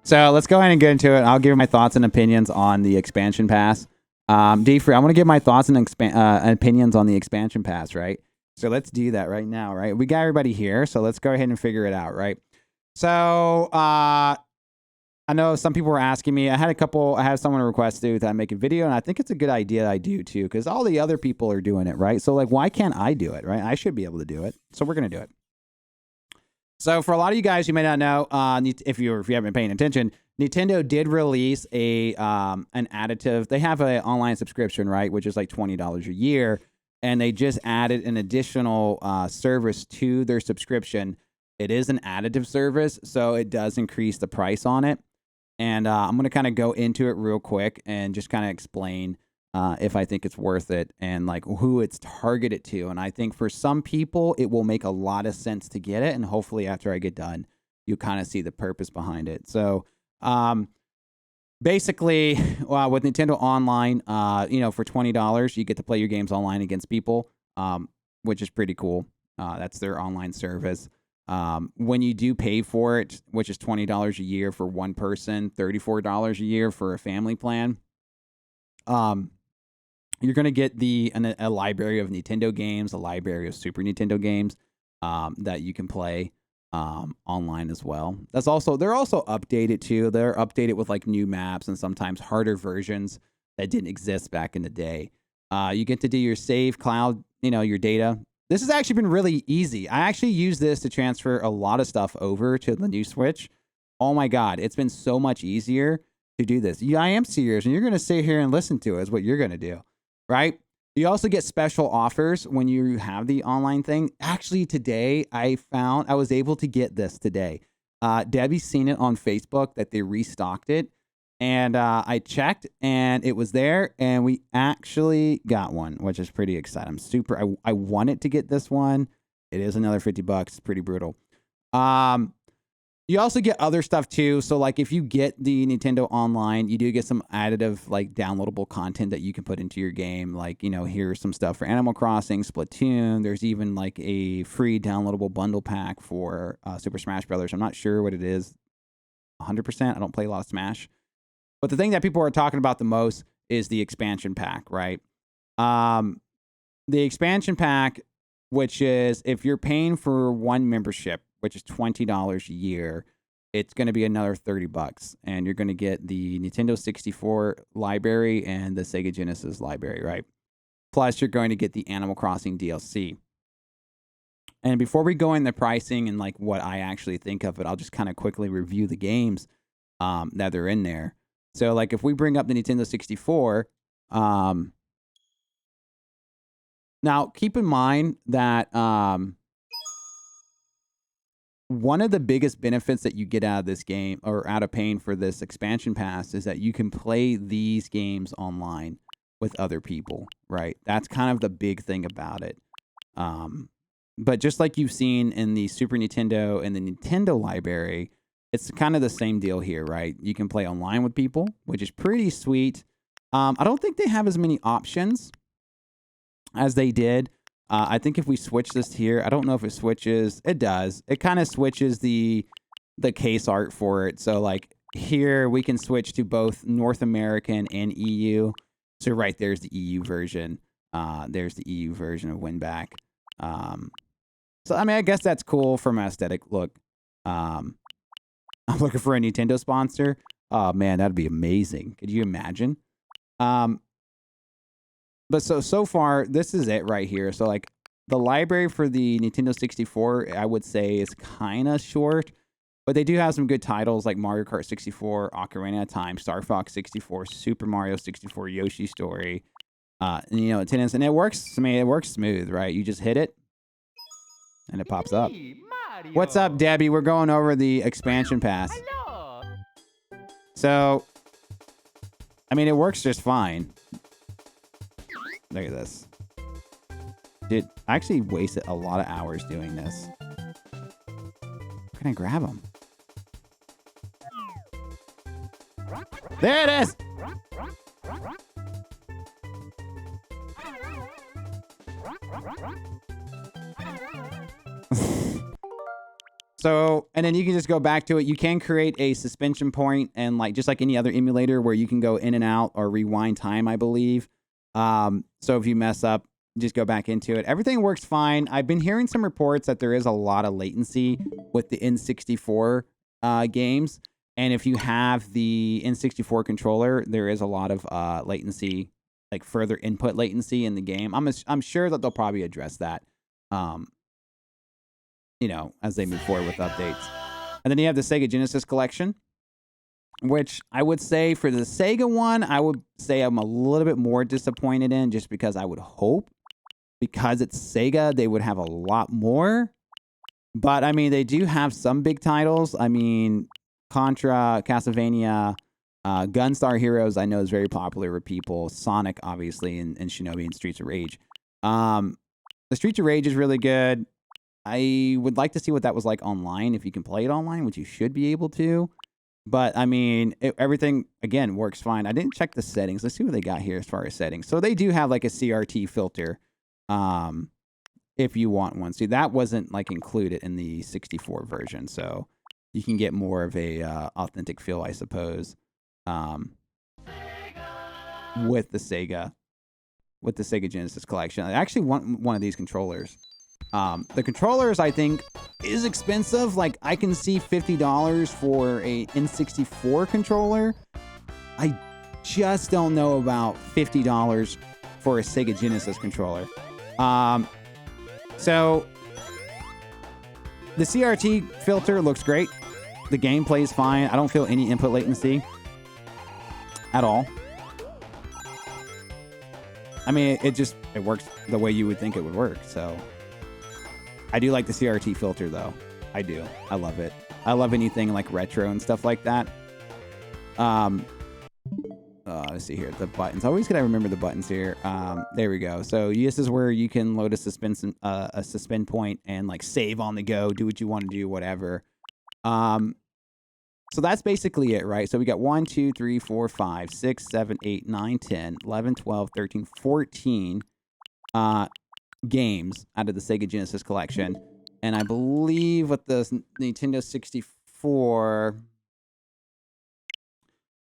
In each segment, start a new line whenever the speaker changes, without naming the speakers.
So let's go ahead and get into it. I'll give my thoughts and opinions on the expansion pass. D-Free, I want to give my thoughts and opinions on the expansion pass, right? So let's do that right now, right? We got everybody here, so let's go ahead and figure it out, right? So I know some people were asking me. I had someone request that I make a video, and I think it's a good idea that I do too, because all the other people are doing it, right? So like, why can't I do it, right? I should be able to do it. So we're gonna do it. So for a lot of you guys, you may not know, if you haven't been paying attention, Nintendo did release an additive. They have an online subscription, right, which is like $20 a year, and they just added an additional service to their subscription. It is an additive service, so it does increase the price on it. And I'm going to kind of go into it real quick and just kind of explain if I think it's worth it and like who it's targeted to. And I think for some people, it will make a lot of sense to get it. And hopefully after I get done, you kind of see the purpose behind it. So basically, with Nintendo Online, for $20, you get to play your games online against people, which is pretty cool. That's their online service. When you do pay for it, which is $20 a year for one person, $34 a year for a family plan, you're going to get a library of Nintendo games, a library of Super Nintendo games that you can play online as well. They're also updated too. They're updated with like new maps and sometimes harder versions that didn't exist back in the day. You get to do your save cloud, your data. This has actually been really easy. I actually use this to transfer a lot of stuff over to the new Switch. Oh my God, it's been so much easier to do this. Yeah, I am serious, and you're going to sit here and listen to it is what you're going to do, right? You also get special offers when you have the online thing. Actually, today I was able to get this today. Debbie's seen it on Facebook that they restocked it. And I checked, and it was there, and we actually got one, which is pretty exciting. I wanted to get this one. It is another $50. It's pretty brutal. You also get other stuff too. So like if you get the Nintendo Online, you do get some additive like downloadable content that you can put into your game. Like, here's some stuff for Animal Crossing, Splatoon. There's even like a free downloadable bundle pack for Super Smash Brothers. I'm not sure what it is 100%. I don't play a lot of Smash. But the thing that people are talking about the most is the expansion pack, right? The expansion pack, which is if you're paying for one membership, which is $20 a year, it's going to be another $30, and you're going to get the Nintendo 64 library and the Sega Genesis library, right? Plus, you're going to get the Animal Crossing DLC. And before we go into pricing and like what I actually think of it, I'll just kind of quickly review the games that are in there. So, like, if we bring up the Nintendo 64, now keep in mind that one of the biggest benefits that you get out of this game or out of paying for this expansion pass is that you can play these games online with other people, right? That's kind of the big thing about it. But just like you've seen in the Super Nintendo and the Nintendo library, it's kind of the same deal here, right? You can play online with people, which is pretty sweet. I don't think they have as many options as they did. I think if we switch this here, I don't know if it switches. It does. It kind of switches the case art for it. So like here we can switch to both North American and EU. So right there's the EU version. There's the EU version of Winback. So I mean, I guess that's cool from an aesthetic look. I'm looking for a Nintendo sponsor. Oh man, that'd be amazing. Could you imagine? But so far, this is it right here. So like the library for the Nintendo 64, I would say is kind of short, but they do have some good titles like Mario Kart 64, Ocarina of Time, Star Fox 64, Super Mario 64, Yoshi Story, attendance, and it works. I mean, it works smooth, right? You just hit it, and it pops up. What's up, Debbie? We're going over the expansion pass.
Hello.
So, I mean, it works just fine. Look at this. Dude, I actually wasted a lot of hours doing this. Where can I grab them? There it is! So, and then you can just go back to it. You can create a suspension point and like, just like any other emulator where you can go in and out or rewind time, I believe. So if you mess up, just go back into it. Everything works fine. I've been hearing some reports that there is a lot of latency with the N64 games. And if you have the N64 controller, there is a lot of latency, like further input latency in the game. I'm sure that they'll probably address that, you know, as they move forward with updates. And then you have the Sega Genesis collection, which I would say for the Sega one, I would say I'm a little bit more disappointed in, just because I would hope, because it's Sega, they would have a lot more. But I mean, they do have some big titles. I mean, Contra, Castlevania, Gunstar Heroes, I know is very popular with people. Sonic, obviously, and Shinobi and Streets of Rage. The Streets of Rage is really good. I would like to see what that was like online, if you can play it online, which you should be able to. But I mean, everything, again, works fine. I didn't check the settings. Let's see what they got here as far as settings. So they do have like a CRT filter, if you want one. See, that wasn't like included in the 64 version. So you can get more of a authentic feel, I suppose, with the Sega Genesis collection. I actually want one of these controllers. The controllers, I think, is expensive. Like, I can see $50 for a N64 controller. I just don't know about $50 for a Sega Genesis controller. So the CRT filter looks great. The gameplay is fine. I don't feel any input latency at all. I mean, it works the way you would think it would work. So I do like the CRT filter, though. I do. I love it. I love anything like retro and stuff like that. Let's see here. The buttons. I always gotta remember the buttons here. There we go. So this is where you can load a suspend point and like save on the go, do what you want to do, whatever. So that's basically it, right? So we got 1, 2, 3, 4, 5, 6, 7, 8, 9, 10, 11, 12, 13, 14 games out of the Sega Genesis collection. And I believe with the Nintendo 64,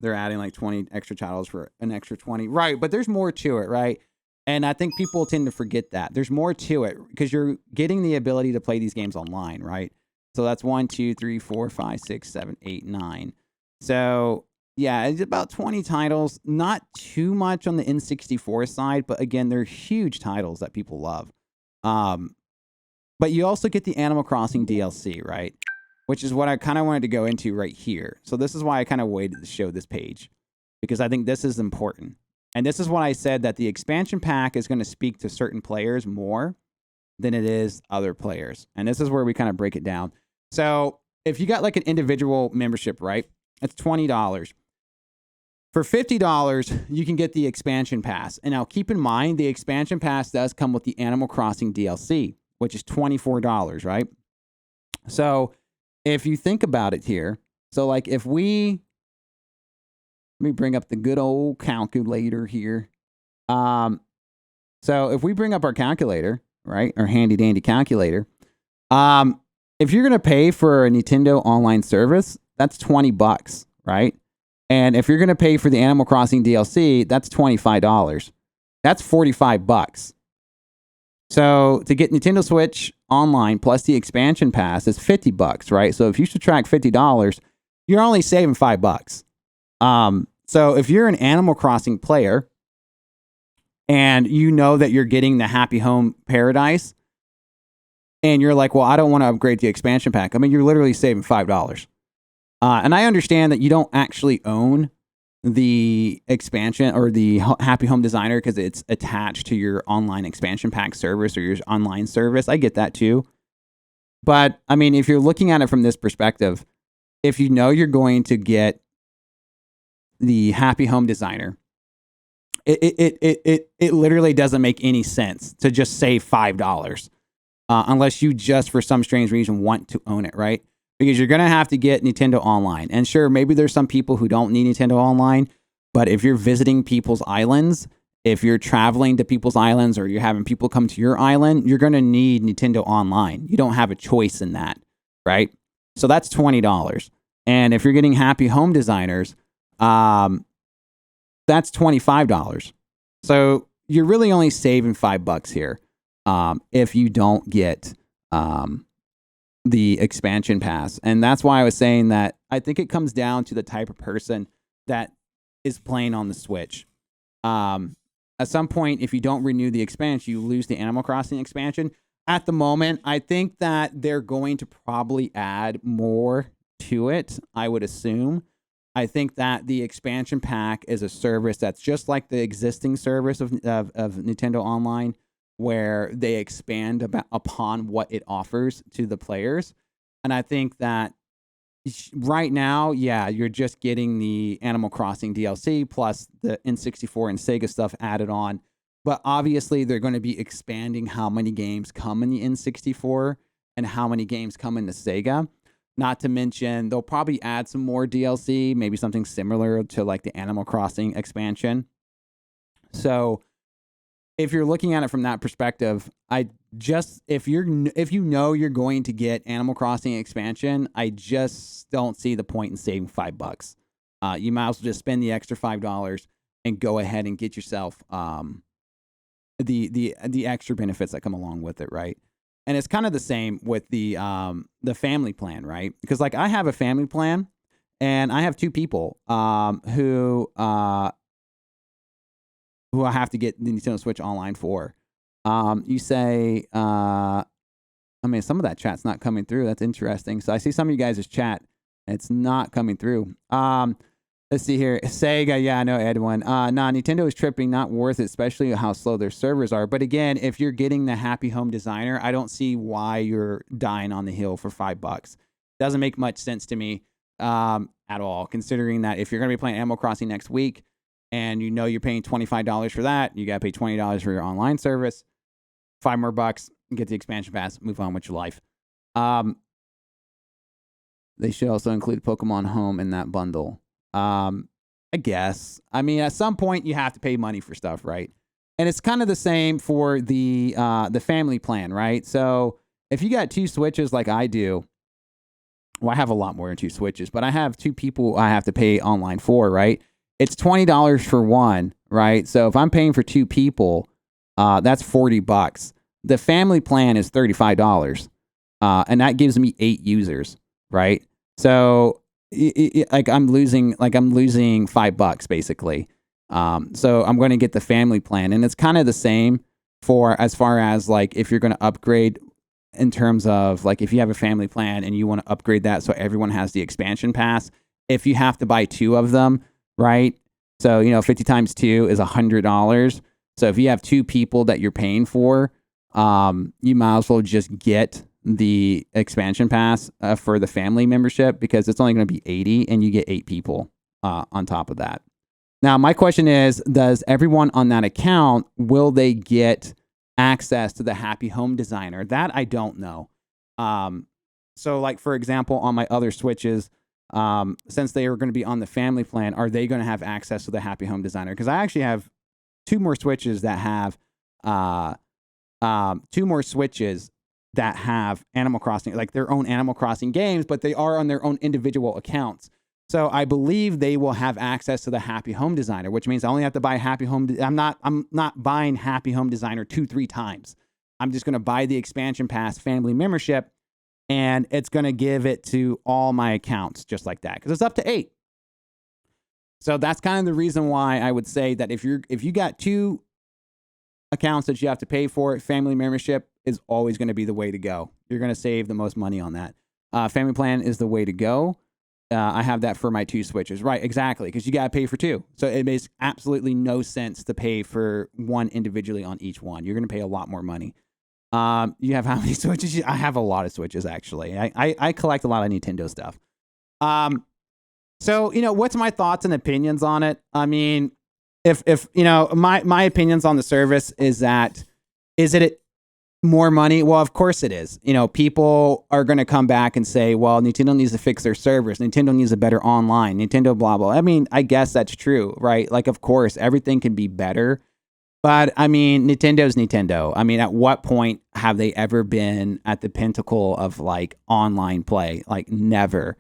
they're adding like 20 extra titles for an extra 20. Right, but there's more to it, right? And I think people tend to forget that. There's more to it because you're getting the ability to play these games online, right? So that's 1, 2, 3, 4, 5, 6, 7, 8, 9. So yeah, it's about 20 titles. Not too much on the N64 side, but again, they're huge titles that people love. But you also get the Animal Crossing DLC, right? Which is what I kind of wanted to go into right here. So this is why I kind of waited to show this page, because I think this is important. And this is what I said, that the expansion pack is going to speak to certain players more than it is other players. And this is where we kind of break it down. So if you got like an individual membership, right? It's $20. For $50, you can get the expansion pass. And now keep in mind, the expansion pass does come with the Animal Crossing DLC, which is $24, right? So if you think about it here, so like if let me bring up the good old calculator here. So if we bring up our calculator, right, our handy dandy calculator, if you're going to pay for a Nintendo online service, that's $20, right? And if you're going to pay for the Animal Crossing DLC, that's $25. That's $45. So to get Nintendo Switch Online plus the expansion pass is $50, right? So if you subtract $50, you're only saving $5. So if you're an Animal Crossing player and you know that you're getting the Happy Home Paradise, and you're like, well, I don't want to upgrade the expansion pack. I mean, you're literally saving $5. And I understand that you don't actually own the expansion or the Happy Home Designer because it's attached to your online expansion pack service or your online service. I get that too. But I mean, if you're looking at it from this perspective, if you know you're going to get the Happy Home Designer, it literally doesn't make any sense to just save $5 unless you just for some strange reason want to own it, right? Because you're going to have to get Nintendo Online. And sure, maybe there's some people who don't need Nintendo Online, but if you're visiting people's islands, if you're traveling to people's islands or you're having people come to your island, you're going to need Nintendo Online. You don't have a choice in that, right? So that's $20. And if you're getting happy home designers, that's $25. So you're really only saving $5 here if you don't get the expansion pass. And that's why I was saying that I think it comes down to the type of person that is playing on the Switch. At some point, if you don't renew the expansion, you lose the Animal Crossing expansion. At the moment, I think that they're going to probably add more to it, I would assume. I think that the expansion pack is a service that's just like the existing service of Nintendo Online, where they expand upon what it offers to the players. And I think that right now, yeah, you're just getting the Animal Crossing DLC plus the N64 and Sega stuff added on. But obviously, they're going to be expanding how many games come in the N64 and how many games come in the Sega. Not to mention, they'll probably add some more DLC, maybe something similar to like the Animal Crossing expansion. So if you're looking at it from that perspective, if you know you're going to get Animal Crossing expansion, I just don't see the point in saving $5. You might as well just spend the extra $5 and go ahead and get yourself the extra benefits that come along with it, right? And it's kind of the same with the family plan, right? Because like I have a family plan, and I have two people who I have to get the Nintendo Switch Online for. You say, I mean, some of that chat's not coming through. That's interesting. So I see some of you guys' chat, and it's not coming through. Let's see here. Sega, yeah, I know Edwin. Nintendo is tripping, not worth it, especially how slow their servers are. But again, if you're getting the Happy Home Designer, I don't see why you're dying on the hill for $5. Doesn't make much sense to me at all, considering that if you're going to be playing Animal Crossing next week, and you know you're paying $25 for that, you got to pay $20 for your online service, $5 more, get the expansion pass, move on with your life. They should also include Pokemon Home in that bundle. I guess. I mean, at some point you have to pay money for stuff, right? And it's kind of the same for the family plan, right? So if you got two Switches like I do, well, I have a lot more than two Switches, but I have two people I have to pay online for, right? It's $20 for one, right? So if I'm paying for two people, that's $40. The family plan is $35, and that gives me 8 users, right? So I'm losing $5 basically. So I'm going to get the family plan, and it's kind of the same for as far as like if you're going to upgrade in terms of like if you have a family plan and you want to upgrade that so everyone has the expansion pass. If you have to buy 2 of them. Right? So, 50 times 2 is $100. So if you have 2 people that you're paying for, you might as well just get the expansion pass for the family membership, because it's only going to be $80 and you get 8 people on top of that. Now, my question is, does everyone on that account, will they get access to the Happy Home Designer? That I don't know. So like, for example, on my other Switches, since they are going to be on the family plan, are they going to have access to the Happy Home Designer? Because I actually have 2 more Switches that have Animal Crossing, like their own Animal Crossing games, but they are on their own individual accounts. So I believe they will have access to the Happy Home Designer, which means I only have to buy Happy Home. I'm not buying Happy Home Designer 2-3 times. I'm just going to buy the expansion pass family membership, and it's going to give it to all my accounts just like that, because it's up to 8. So that's kind of the reason why I would say that if you got 2 accounts that you have to pay for, family membership is always going to be the way to go. You're going to save the most money on that. Family plan is the way to go. I have that for my 2 Switches. Right, exactly, because you got to pay for 2. So it makes absolutely no sense to pay for one individually on each one. You're going to pay a lot more money. You have how many Switches? I have a lot of Switches, actually. I collect a lot of Nintendo stuff. So, what's my thoughts and opinions on it? I mean, if my opinions on the service is it more money? Well, of course it is. People are going to come back and say, well, Nintendo needs to fix their servers. Nintendo needs a better online. Nintendo blah, blah. I mean, I guess that's true, right? Like, of course, everything can be better. But I mean, Nintendo's Nintendo. I mean, at what point have they ever been at the pinnacle of like online play? Like never.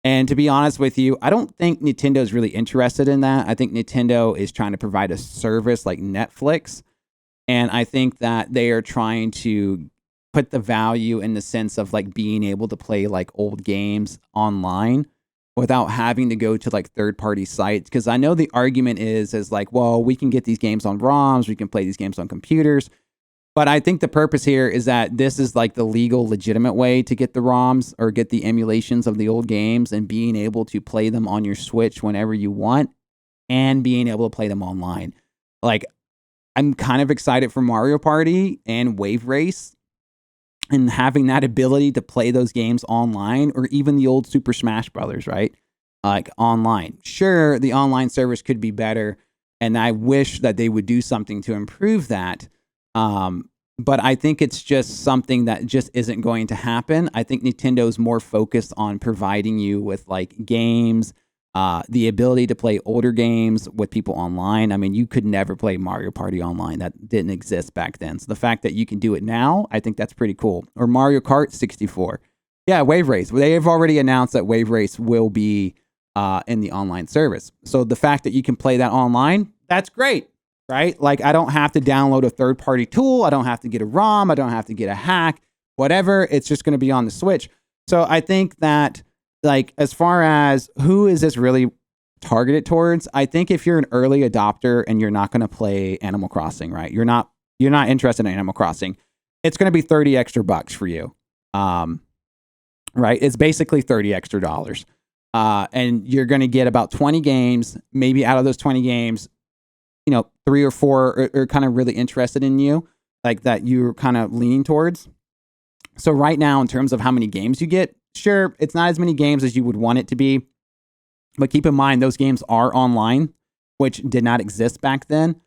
And to be honest with you, I don't think Nintendo's really interested in that. I think Nintendo is trying to provide a service like Netflix. And I think that they are trying to put the value in the sense of like being able to play like old games online without having to go to like third party sites. Cause I know the argument is like, well, we can get these games on ROMs, we can play these games on computers. But I think the purpose here is that this is like the legal, legitimate way to get the ROMs or get the emulations of the old games and being able to play them on your Switch whenever you want and being able to play them online. Like, I'm kind of excited for Mario Party and Wave Race and having that ability to play those games online or even the old Super Smash Brothers, right? Like online. Sure, the online service could be better, and I wish that they would do something to improve that. But I think it's just something that just isn't going to happen. I think Nintendo's more focused on providing you with like games, the ability to play older games with people online. I mean, you could never play Mario Party online. That didn't exist back then. So the fact that you can do it now, I think that's pretty cool. Or Mario Kart 64. Yeah, Wave Race. They have already announced that Wave Race will be in the online service. So the fact that you can play that online, that's great. Right? Like I don't have to download a third party tool. I don't have to get a ROM. I don't have to get a hack, whatever. It's just going to be on the Switch. So I think that like, as far as who is this really targeted towards, I think if you're an early adopter and you're not going to play Animal Crossing, right? You're not interested in Animal Crossing. It's going to be 30 extra bucks for you. Right? It's basically 30 extra dollars. And you're going to get about 20 games, maybe out of those 20 games, 3 or 4 are kind of really interested in you, like that you're kind of leaning towards. So right now, in terms of how many games you get, sure, it's not as many games as you would want it to be. But keep in mind, those games are online, which did not exist back then.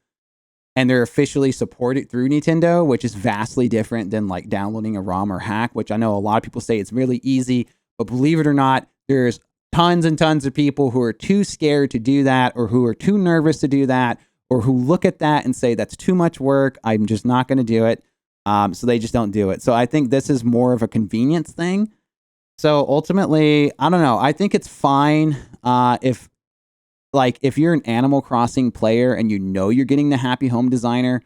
And they're officially supported through Nintendo, which is vastly different than like downloading a ROM or hack, which I know a lot of people say it's really easy. But believe it or not, there's tons and tons of people who are too scared to do that or who are too nervous to do that, or who look at that and say, that's too much work. I'm just not going to do it. So they just don't do it. So I think this is more of a convenience thing. So ultimately, I don't know. I think it's fine if you're an Animal Crossing player and you know you're getting the Happy Home Designer,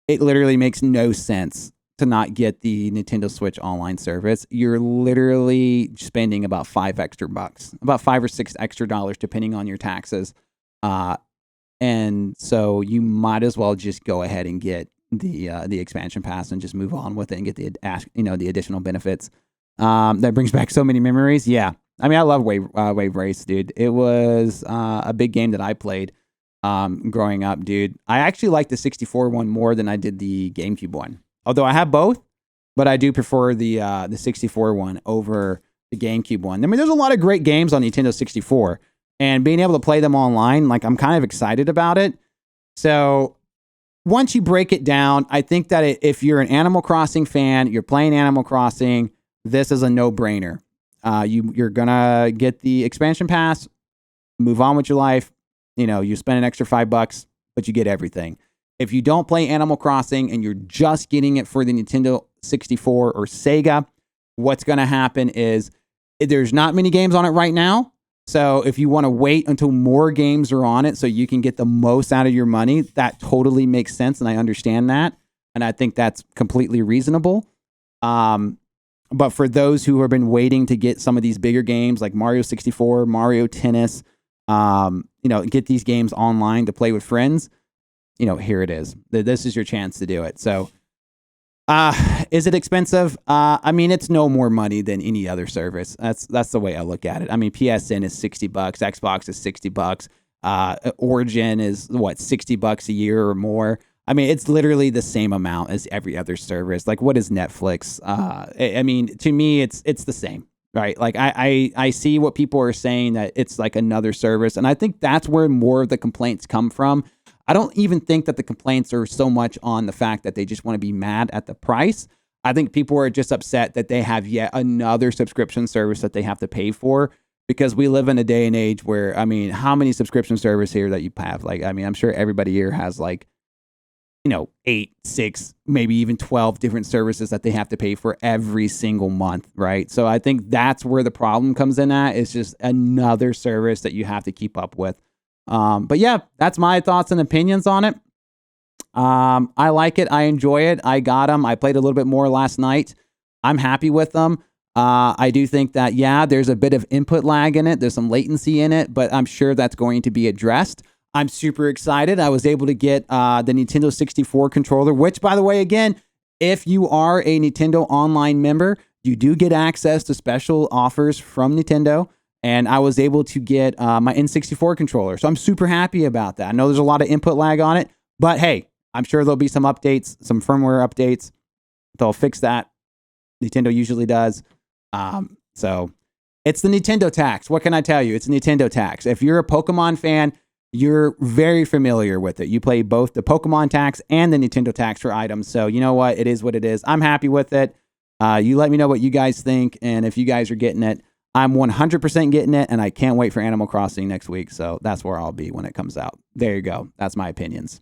it literally makes no sense to not get the Nintendo Switch online service. You're literally spending about $5 extra, about $5 or $6 extra, depending on your taxes. And so you might as well just go ahead and get the expansion pass and just move on with it and get the additional benefits. That brings back so many memories. Yeah, I mean, I love Wave Race, dude. It was a big game that I played growing up, dude. I actually like the 64 one more than I did the GameCube one. Although I have both, but I do prefer the 64 one over the GameCube one. I mean, there's a lot of great games on Nintendo 64. And being able to play them online, like I'm kind of excited about it. So once you break it down, I think that if you're an Animal Crossing fan, you're playing Animal Crossing, this is a no-brainer. You're going to get the expansion pass, move on with your life. You spend an extra $5, but you get everything. If you don't play Animal Crossing and you're just getting it for the Nintendo 64 or Sega, what's going to happen is there's not many games on it right now. So if you want to wait until more games are on it so you can get the most out of your money, that totally makes sense. And I understand that. And I think that's completely reasonable. But for those who have been waiting to get some of these bigger games like Mario 64, Mario Tennis, get these games online to play with friends, here it is. This is your chance to do it. So is it expensive? I mean, it's no more money than any other service. That's the way I look at it. I mean, PSN is $60, Xbox is $60, Origin is $60 a year or more. I mean, it's literally the same amount as every other service. Like, what is Netflix? I mean, to me, it's the same, right? Like, I see what people are saying that it's like another service, and I think that's where more of the complaints come from. I don't even think that the complaints are so much on the fact that they just want to be mad at the price. I think people are just upset that they have yet another subscription service that they have to pay for, because we live in a day and age where, I mean, how many subscription services here that you have? Like, I mean, I'm sure everybody here has like 8, 6, maybe even 12 different services that they have to pay for every single month, right? So I think that's where the problem comes in at. It's just another service that you have to keep up with. But yeah, that's my thoughts and opinions on it. I like it. I enjoy it. I got them. I played a little bit more last night. I'm happy with them. I do think that, there's a bit of input lag in it. There's some latency in it, but I'm sure that's going to be addressed. I'm super excited. I was able to get the Nintendo 64 controller, which, by the way, again, if you are a Nintendo Online member, you do get access to special offers from Nintendo. And I was able to get my N64 controller. So I'm super happy about that. I know there's a lot of input lag on it, but hey, I'm sure there'll be some updates, some firmware updates. They'll fix that. Nintendo usually does. So it's the Nintendo tax. What can I tell you? It's Nintendo tax. If you're a Pokemon fan, you're very familiar with it. You play both the Pokemon tax and the Nintendo tax for items. So you know what? It is what it is. I'm happy with it. You let me know what you guys think. And if you guys are getting it, I'm 100% getting it. And I can't wait for Animal Crossing next week. So that's where I'll be when it comes out. There you go. That's my opinions.